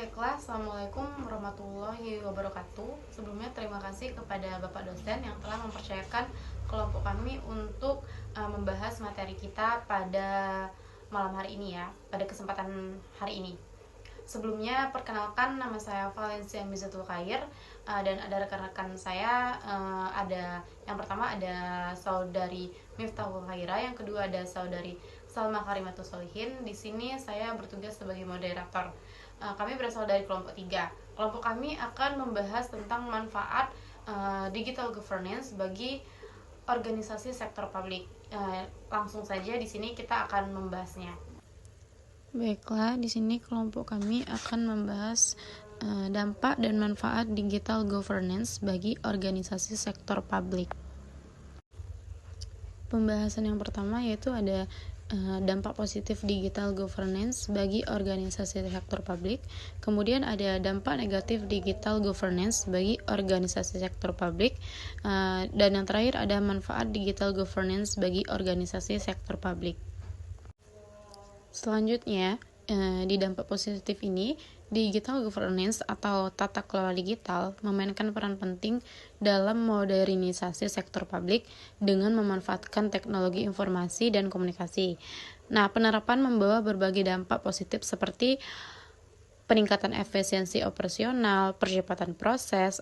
Baiklah, Assalamualaikum warahmatullahi wabarakatuh. Sebelumnya terima kasih kepada Bapak dosen yang telah mempercayakan kelompok kami untuk membahas materi kita pada malam hari ini ya, pada kesempatan hari ini. Sebelumnya perkenalkan, nama saya Valencia Mizatul Khair, dan ada rekan-rekan saya. Ada yang pertama ada saudari Miftahul Khaira, yang kedua ada saudari Salma Karimatus Solihin. Di sini saya bertugas sebagai moderator. Kami berasal dari kelompok 3. Kelompok kami akan membahas tentang manfaat digital governance bagi organisasi sektor publik. Langsung saja di sini kita akan membahasnya. Baiklah, di sini kelompok kami akan membahas dampak dan manfaat digital governance bagi organisasi sektor publik. Pembahasan yang pertama yaitu ada dampak positif digital governance bagi organisasi sektor publik. Kemudian ada dampak negatif digital governance bagi organisasi sektor publik. Dan yang terakhir ada manfaat digital governance bagi organisasi sektor publik. Selanjutnya, di dampak positif ini, digital governance atau tata kelola digital memainkan peran penting dalam modernisasi sektor publik dengan memanfaatkan teknologi informasi dan komunikasi. Nah, penerapan membawa berbagai dampak positif seperti peningkatan efisiensi operasional, percepatan proses,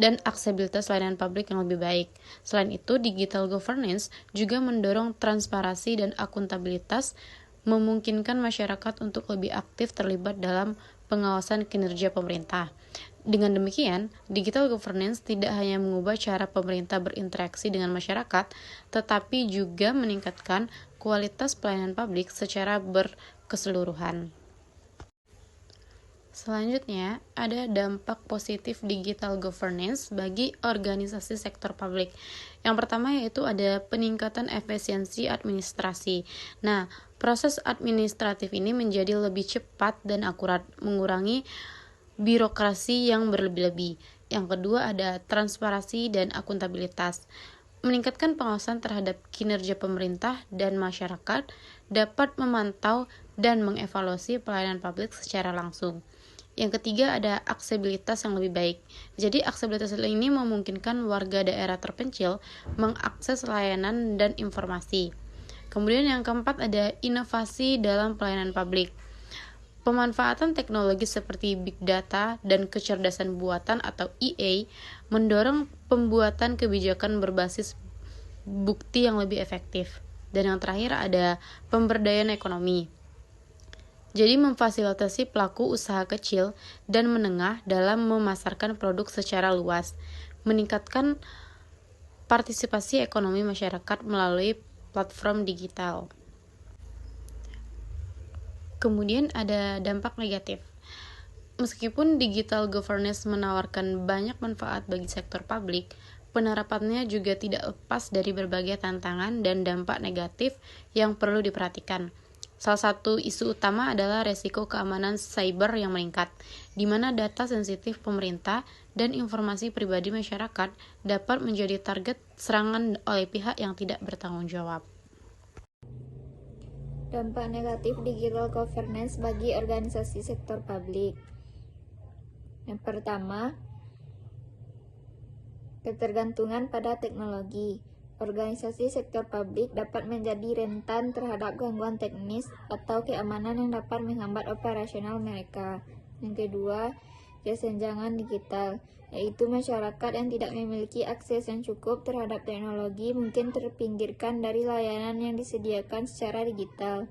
dan aksesibilitas layanan publik yang lebih baik. Selain itu, digital governance juga mendorong transparansi dan akuntabilitas, memungkinkan masyarakat untuk lebih aktif terlibat dalam pengawasan kinerja pemerintah. Dengan demikian, digital governance tidak hanya mengubah cara pemerintah berinteraksi dengan masyarakat, tetapi juga meningkatkan kualitas pelayanan publik secara berkeseluruhan. Selanjutnya, ada dampak positif digital governance bagi organisasi sektor publik. Yang pertama yaitu ada peningkatan efisiensi administrasi. Nah, proses administratif ini menjadi lebih cepat dan akurat, mengurangi birokrasi yang berlebih-lebih. Yang kedua ada transparansi dan akuntabilitas. Meningkatkan pengawasan terhadap kinerja pemerintah dan masyarakat, dapat memantau dan mengevaluasi pelayanan publik secara langsung. Yang ketiga ada aksesibilitas yang lebih baik. Jadi aksesibilitas ini memungkinkan warga daerah terpencil mengakses layanan dan informasi. Kemudian yang keempat ada inovasi dalam pelayanan publik. Pemanfaatan teknologi seperti big data dan kecerdasan buatan atau EA mendorong pembuatan kebijakan berbasis bukti yang lebih efektif. Dan yang terakhir ada pemberdayaan ekonomi. Jadi memfasilitasi pelaku usaha kecil dan menengah dalam memasarkan produk secara luas, meningkatkan partisipasi ekonomi masyarakat melalui platform digital. Kemudian ada dampak negatif. Meskipun digital governance menawarkan banyak manfaat bagi sektor publik, penerapannya juga tidak lepas dari berbagai tantangan dan dampak negatif yang perlu diperhatikan. Salah satu isu utama adalah resiko keamanan cyber yang meningkat, di mana data sensitif pemerintah dan informasi pribadi masyarakat dapat menjadi target serangan oleh pihak yang tidak bertanggung jawab. Dampak negatif digital governance bagi organisasi sektor publik. Yang pertama, ketergantungan pada teknologi. Organisasi sektor publik dapat menjadi rentan terhadap gangguan teknis atau keamanan yang dapat menghambat operasional mereka. Yang kedua, kesenjangan digital, yaitu masyarakat yang tidak memiliki akses yang cukup terhadap teknologi mungkin terpinggirkan dari layanan yang disediakan secara digital.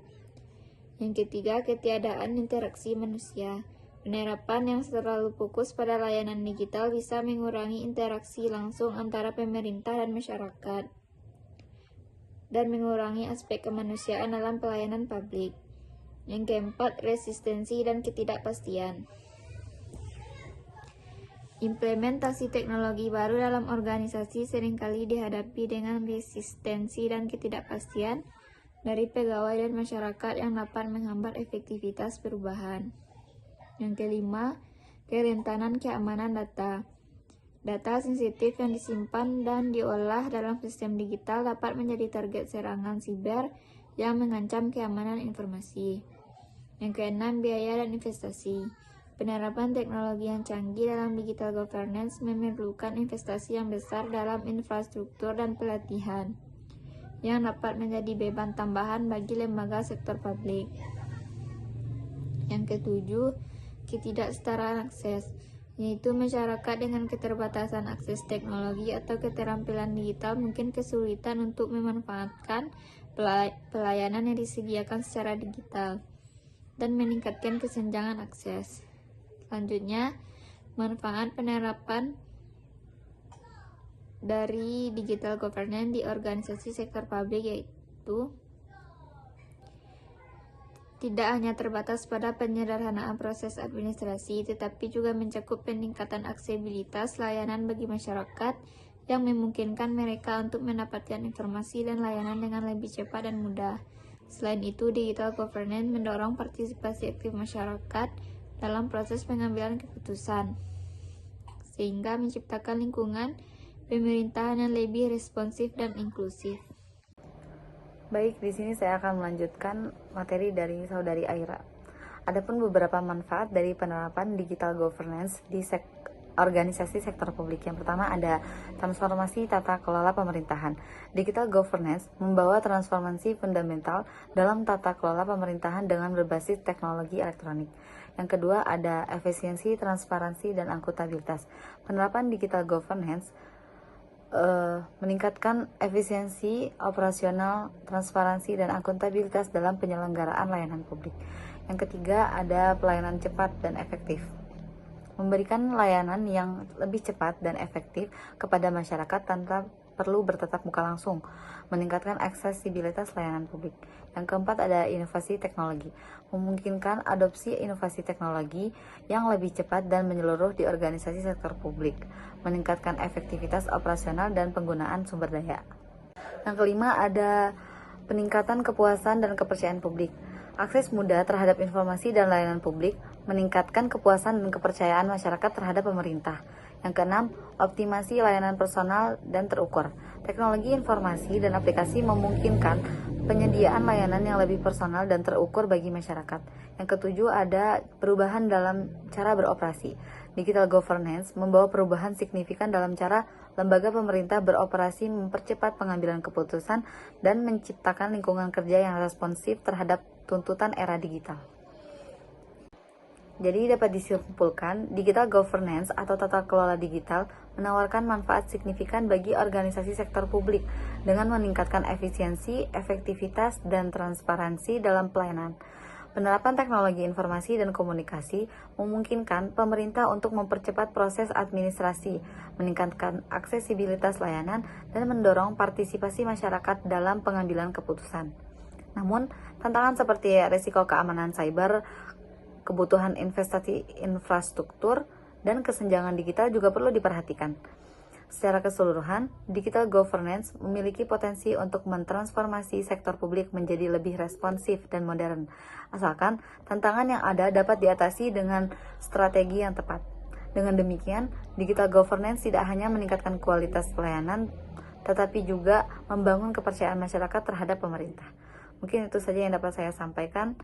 Yang ketiga, ketiadaan interaksi manusia. Penerapan yang terlalu fokus pada layanan digital bisa mengurangi interaksi langsung antara pemerintah dan masyarakat, dan mengurangi aspek kemanusiaan dalam pelayanan publik. Yang keempat, resistensi dan ketidakpastian. Implementasi teknologi baru dalam organisasi seringkali dihadapi dengan resistensi dan ketidakpastian dari pegawai dan masyarakat yang dapat menghambat efektivitas perubahan. Yang kelima, kerentanan keamanan data. Data sensitif yang disimpan dan diolah dalam sistem digital dapat menjadi target serangan siber yang mengancam keamanan informasi. Yang keenam, biaya dan investasi. Penerapan teknologi yang canggih dalam digital governance memerlukan investasi yang besar dalam infrastruktur dan pelatihan, yang dapat menjadi beban tambahan bagi lembaga sektor publik. Yang ketujuh, ketidaksetaraan akses, yaitu masyarakat dengan keterbatasan akses teknologi atau keterampilan digital mungkin kesulitan untuk memanfaatkan pelayanan yang disediakan secara digital dan meningkatkan kesenjangan akses. Selanjutnya, manfaat penerapan dari digital governance di organisasi sektor publik yaitu tidak hanya terbatas pada penyederhanaan proses administrasi, tetapi juga mencakup peningkatan aksesibilitas layanan bagi masyarakat yang memungkinkan mereka untuk mendapatkan informasi dan layanan dengan lebih cepat dan mudah. Selain itu, digital governance mendorong partisipasi aktif masyarakat dalam proses pengambilan keputusan, sehingga menciptakan lingkungan pemerintahan yang lebih responsif dan inklusif. Baik, di sini saya akan melanjutkan materi dari Saudari Aira. Adapun beberapa manfaat dari penerapan digital governance di organisasi sektor publik. Yang pertama ada transformasi tata kelola pemerintahan. Digital governance membawa transformasi fundamental dalam tata kelola pemerintahan dengan berbasis teknologi elektronik. Yang kedua ada efisiensi, transparansi, dan akuntabilitas. Penerapan digital governance meningkatkan efisiensi operasional, transparansi, dan akuntabilitas dalam penyelenggaraan layanan publik. Yang ketiga ada pelayanan cepat dan efektif. Memberikan layanan yang lebih cepat dan efektif kepada masyarakat tanpa perlu bertatap muka langsung, meningkatkan aksesibilitas layanan publik. Yang keempat ada inovasi teknologi, memungkinkan adopsi inovasi teknologi yang lebih cepat dan menyeluruh di organisasi sektor publik, meningkatkan efektivitas operasional dan penggunaan sumber daya. Yang kelima ada peningkatan kepuasan dan kepercayaan publik. Akses mudah terhadap informasi dan layanan publik meningkatkan kepuasan dan kepercayaan masyarakat terhadap pemerintah. Yang keenam, optimasi layanan personal dan terukur. Teknologi informasi dan aplikasi memungkinkan penyediaan layanan yang lebih personal dan terukur bagi masyarakat. Yang ketujuh ada perubahan dalam cara beroperasi. Digital governance membawa perubahan signifikan dalam cara lembaga pemerintah beroperasi, mempercepat pengambilan keputusan, dan menciptakan lingkungan kerja yang responsif terhadap tuntutan era digital. Jadi dapat disimpulkan, digital governance atau tata kelola digital menawarkan manfaat signifikan bagi organisasi sektor publik dengan meningkatkan efisiensi, efektivitas, dan transparansi dalam pelayanan. Penerapan teknologi informasi dan komunikasi memungkinkan pemerintah untuk mempercepat proses administrasi, meningkatkan aksesibilitas layanan, dan mendorong partisipasi masyarakat dalam pengambilan keputusan. Namun, tantangan seperti risiko keamanan cyber, kebutuhan investasi infrastruktur, dan kesenjangan digital juga perlu diperhatikan. Secara keseluruhan, digital governance memiliki potensi untuk mentransformasi sektor publik menjadi lebih responsif dan modern, asalkan tantangan yang ada dapat diatasi dengan strategi yang tepat. Dengan demikian, digital governance tidak hanya meningkatkan kualitas pelayanan, tetapi juga membangun kepercayaan masyarakat terhadap pemerintah. Mungkin itu saja yang dapat saya sampaikan.